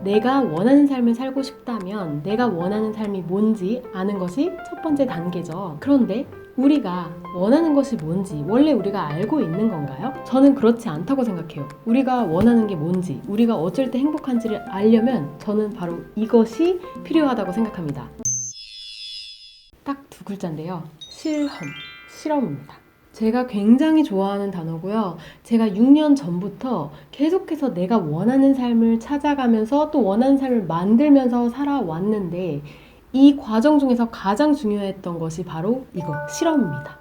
내가 원하는 삶을 살고 싶다면 내가 원하는 삶이 뭔지 아는 것이 첫 번째 단계죠. 그런데 우리가 원하는 것이 뭔지 원래 우리가 알고 있는 건가요? 저는 그렇지 않다고 생각해요. 우리가 원하는 게 뭔지, 우리가 어쩔 때 행복한지를 알려면 저는 바로 이것이 필요하다고 생각합니다. 딱 두 글자인데요. 실험입니다. 제가 굉장히 좋아하는 단어고요. 제가 6년 전부터 계속해서 내가 원하는 삶을 찾아가면서 또 원하는 삶을 만들면서 살아왔는데 이 과정 중에서 가장 중요했던 것이 바로 이거, 실험입니다.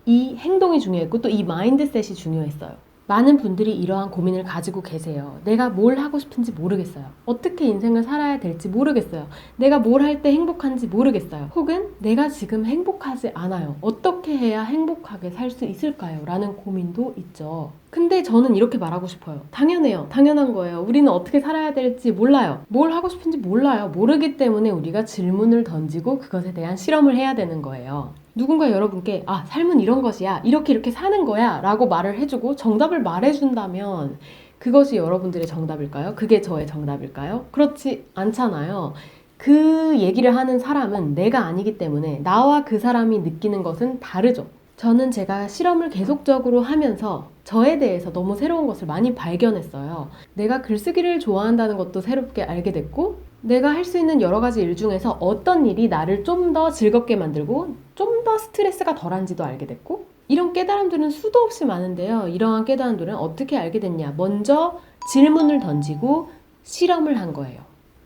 이 행동이 중요했고 또 이 마인드셋이 중요했어요. 많은 분들이 이러한 고민을 가지고 계세요. 내가 뭘 하고 싶은지 모르겠어요. 어떻게 인생을 살아야 될지 모르겠어요. 내가 뭘 할 때 행복한지 모르겠어요. 혹은 내가 지금 행복하지 않아요. 어떻게 해야 행복하게 살 수 있을까요? 라는 고민도 있죠. 근데 저는 이렇게 말하고 싶어요. 당연해요. 당연한 거예요. 우리는 어떻게 살아야 될지 몰라요. 뭘 하고 싶은지 몰라요. 모르기 때문에 우리가 질문을 던지고 그것에 대한 실험을 해야 되는 거예요. 누군가 여러분께 삶은 이런 것이야, 이렇게 사는 거야 라고 말을 해주고 정답을 말해준다면 그것이 여러분들의 정답일까요? 그게 저의 정답일까요? 그렇지 않잖아요. 그 얘기를 하는 사람은 내가 아니기 때문에 나와 그 사람이 느끼는 것은 다르죠. 저는 제가 실험을 계속적으로 하면서 저에 대해서 너무 새로운 것을 많이 발견했어요. 내가 글쓰기를 좋아한다는 것도 새롭게 알게 됐고, 내가 할 수 있는 여러 가지 일 중에서 어떤 일이 나를 좀 더 즐겁게 만들고 좀 더 스트레스가 덜한지도 알게 됐고, 이런 깨달음들은 수도 없이 많은데요. 이러한 깨달음들은 어떻게 알게 됐냐? 먼저 질문을 던지고 실험을 한 거예요.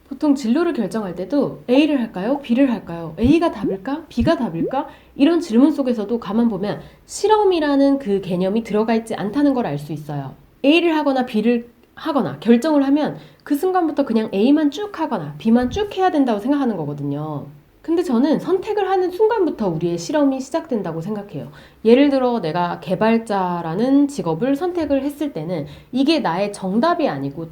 보통 진로를 결정할 때도 A를 할까요? B를 할까요? A가 답일까? B가 답일까? 이런 질문 속에서도 가만 보면 실험이라는 그 개념이 들어가 있지 않다는 걸 알 수 있어요. A를 하거나 B를 하거나 결정을 하면 그 순간부터 그냥 A만 쭉 하거나 B만 쭉 해야 된다고 생각하는 거거든요. 근데 저는 선택을 하는 순간부터 우리의 실험이 시작된다고 생각해요. 예를 들어 내가 개발자라는 직업을 선택을 했을 때는 이게 나의 정답이 아니고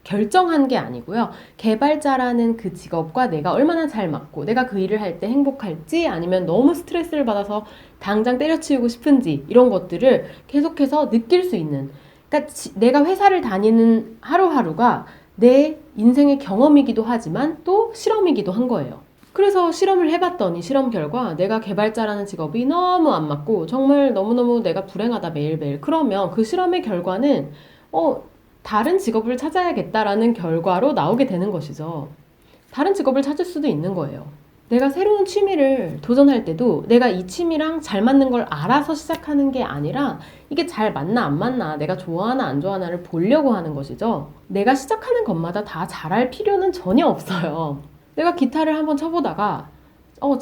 결정한 게 아니고요. 개발자라는 그 직업과 내가 얼마나 잘 맞고 내가 그 일을 할 때 행복할지 아니면 너무 스트레스를 받아서 당장 때려치우고 싶은지 이런 것들을 계속해서 느낄 수 있는, 그러니까 내가 회사를 다니는 하루하루가 내 인생의 경험이기도 하지만 또 실험이기도 한 거예요. 그래서 실험을 해봤더니 실험 결과 내가 개발자라는 직업이 너무 안 맞고 정말 너무너무 내가 불행하다 매일매일. 그러면 그 실험의 결과는 다른 직업을 찾아야겠다라는 결과로 나오게 되는 것이죠. 다른 직업을 찾을 수도 있는 거예요. 내가 새로운 취미를 도전할 때도 내가 이 취미랑 잘 맞는 걸 알아서 시작하는 게 아니라 이게 잘 맞나 안 맞나, 내가 좋아하나 안 좋아하나를 보려고 하는 것이죠. 내가 시작하는 것마다 다 잘할 필요는 전혀 없어요. 내가 기타를 한번 쳐보다가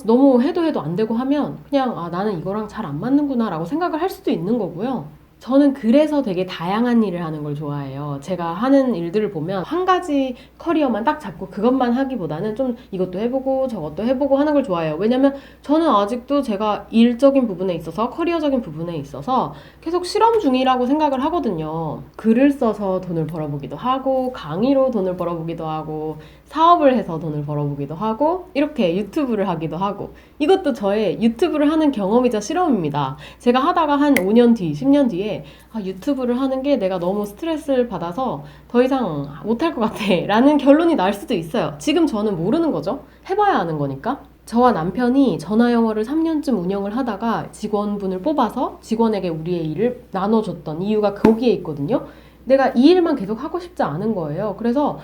너무 해도 안 되고 하면 그냥 나는 이거랑 잘 안 맞는구나 라고 생각을 할 수도 있는 거고요. 저는 그래서 되게 다양한 일을 하는 걸 좋아해요. 제가 하는 일들을 보면 한 가지 커리어만 딱 잡고 그것만 하기보다는 좀 이것도 해보고 저것도 해보고 하는 걸 좋아해요. 왜냐면 저는 아직도 제가 일적인 부분에 있어서 커리어적인 부분에 있어서 계속 실험 중이라고 생각을 하거든요. 글을 써서 돈을 벌어보기도 하고 강의로 돈을 벌어보기도 하고 사업을 해서 돈을 벌어보기도 하고 이렇게 유튜브를 하기도 하고, 이것도 저의 유튜브를 하는 경험이자 실험입니다. 제가 하다가 한 5년 뒤, 10년 뒤에 유튜브를 하는 게 내가 너무 스트레스를 받아서 더 이상 못할 것 같아 라는 결론이 날 수도 있어요. 지금 저는 모르는 거죠. 해봐야 아는 거니까. 저와 남편이 전화영어를 3년쯤 운영을 하다가 직원분을 뽑아서 직원에게 우리의 일을 나눠줬던 이유가 거기에 있거든요. 내가 이 일만 계속 하고 싶지 않은 거예요. 그래서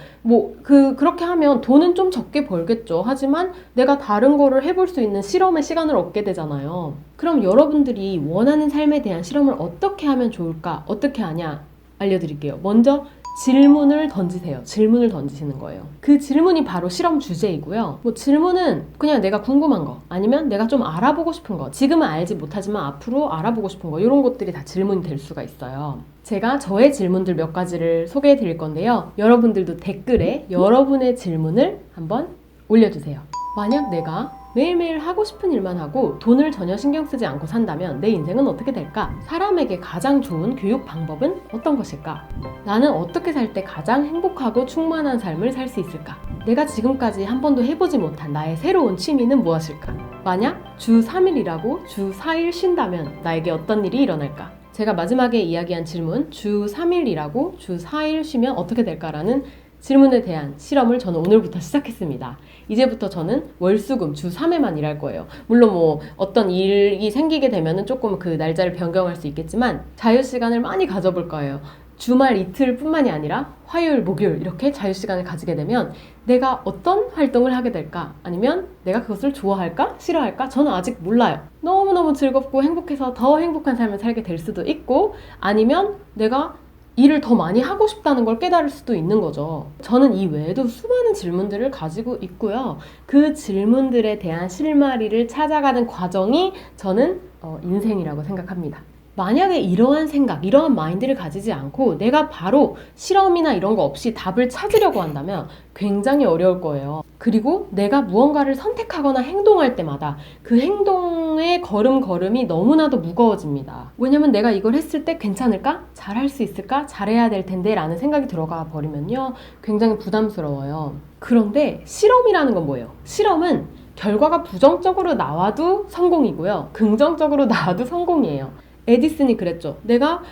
그렇게 하면 돈은 좀 적게 벌겠죠. 하지만 내가 다른 거를 해볼 수 있는 실험의 시간을 얻게 되잖아요. 그럼 여러분들이 원하는 삶에 대한 실험을 어떻게 하면 좋을까? 어떻게 하냐? 알려드릴게요. 먼저 질문을 던지세요. 질문을 던지시는 거예요. 그 질문이 바로 실험 주제이고요. 질문은 그냥 내가 궁금한 거, 아니면 내가 좀 알아보고 싶은 거, 지금은 알지 못하지만 앞으로 알아보고 싶은 거, 이런 것들이 다 질문이 될 수가 있어요. 제가 저의 질문들 몇 가지를 소개해 드릴 건데요. 여러분들도 댓글에 여러분의 질문을 한번 올려주세요. 만약 내가 매일매일 하고 싶은 일만 하고 돈을 전혀 신경 쓰지 않고 산다면 내 인생은 어떻게 될까? 사람에게 가장 좋은 교육 방법은 어떤 것일까? 나는 어떻게 살 때 가장 행복하고 충만한 삶을 살 수 있을까? 내가 지금까지 한 번도 해보지 못한 나의 새로운 취미는 무엇일까? 만약 주 3일 일하고 주 4일 쉰다면 나에게 어떤 일이 일어날까? 제가 마지막에 이야기한 질문, 주 3일 일하고 주 4일 쉬면 어떻게 될까라는 질문에 대한 실험을 저는 오늘부터 시작했습니다. 이제부터 저는 월수금 주 3회만 일할 거예요. 물론 뭐 어떤 일이 생기게 되면은 조금 그 날짜를 변경할 수 있겠지만 자유시간을 많이 가져볼 거예요. 주말 이틀뿐만이 아니라 화요일, 목요일 이렇게 자유시간을 가지게 되면 내가 어떤 활동을 하게 될까? 아니면 내가 그것을 좋아할까? 싫어할까? 저는 아직 몰라요. 너무너무 즐겁고 행복해서 더 행복한 삶을 살게 될 수도 있고, 아니면 내가 일을 더 많이 하고 싶다는 걸 깨달을 수도 있는 거죠. 저는 이 외에도 수많은 질문들을 가지고 있고요. 그 질문들에 대한 실마리를 찾아가는 과정이 저는 인생이라고 생각합니다. 만약에 이러한 생각, 이러한 마인드를 가지지 않고 내가 바로 실험이나 이런 거 없이 답을 찾으려고 한다면 굉장히 어려울 거예요. 그리고 내가 무언가를 선택하거나 행동할 때마다 그 행동의 걸음걸음이 너무나도 무거워집니다. 왜냐면 내가 이걸 했을 때 괜찮을까? 잘할 수 있을까? 잘해야 될 텐데 라는 생각이 들어가 버리면요, 굉장히 부담스러워요. 그런데 실험이라는 건 뭐예요? 실험은 결과가 부정적으로 나와도 성공이고요, 긍정적으로 나와도 성공이에요. 에디슨이 그랬죠. 내가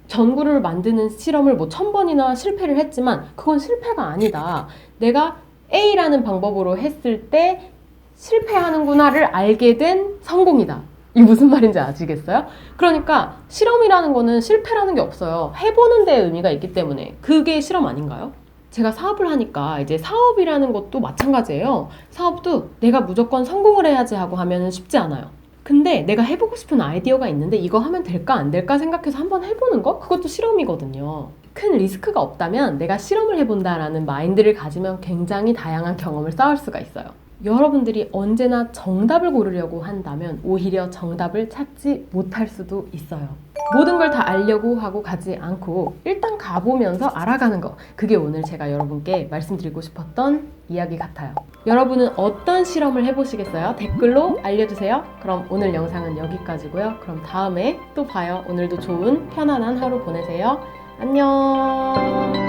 전구를 만드는 실험을 1000번이나 실패를 했지만 그건 실패가 아니다. 내가 A라는 방법으로 했을 때 실패하는구나를 알게 된 성공이다. 이게 무슨 말인지 아시겠어요? 그러니까 실험이라는 거는 실패라는 게 없어요. 해보는 데 의미가 있기 때문에. 그게 실험 아닌가요? 제가 사업을 하니까 이제 사업이라는 것도 마찬가지예요. 사업도 내가 무조건 성공을 해야지 하고 하면 쉽지 않아요. 근데 내가 해보고 싶은 아이디어가 있는데 이거 하면 될까 안 될까 생각해서 한번 해보는 거? 그것도 실험이거든요. 큰 리스크가 없다면 내가 실험을 해본다라는 마인드를 가지면 굉장히 다양한 경험을 쌓을 수가 있어요. 여러분들이 언제나 정답을 고르려고 한다면 오히려 정답을 찾지 못할 수도 있어요. 모든 걸 다 알려고 하고 가지 않고 일단 가보면서 알아가는 거, 그게 오늘 제가 여러분께 말씀드리고 싶었던 이야기 같아요. 여러분은 어떤 실험을 해보시겠어요? 댓글로 알려주세요. 그럼 오늘 영상은 여기까지고요. 그럼 다음에 또 봐요. 오늘도 좋은 편안한 하루 보내세요. 안녕.